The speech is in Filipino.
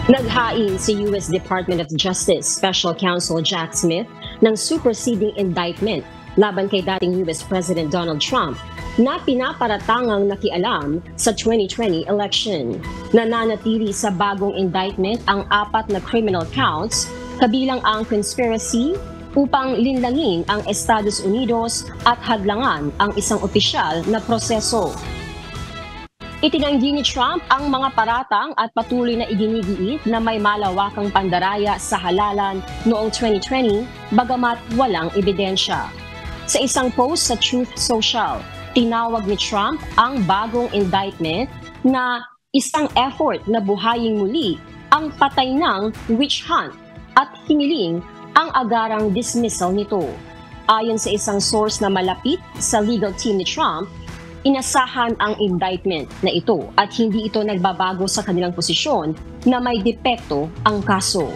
Naghain si U.S. Department of Justice Special Counsel Jack Smith ng superseding indictment laban kay dating U.S. President Donald Trump na pinaparatangang nakialam sa 2020 election. Nananatili sa bagong indictment ang 4 na criminal counts, kabilang ang conspiracy upang linlangin ang Estados Unidos at hadlangan ang isang opisyal na proseso. Itinanggi ni Trump ang mga paratang at patuloy na iginigiit na may malawakang pandaraya sa halalan noong 2020 bagamat walang ebidensya. Sa isang post sa Truth Social, tinawag ni Trump ang bagong indictment na isang effort na buhayin muli ang patay ng witch hunt at hiniling ang agarang dismissal nito. Ayon sa isang source na malapit sa legal team ni Trump, inasahan ang indictment na ito at hindi ito nagbabago sa kanilang posisyon na may depekto ang kaso.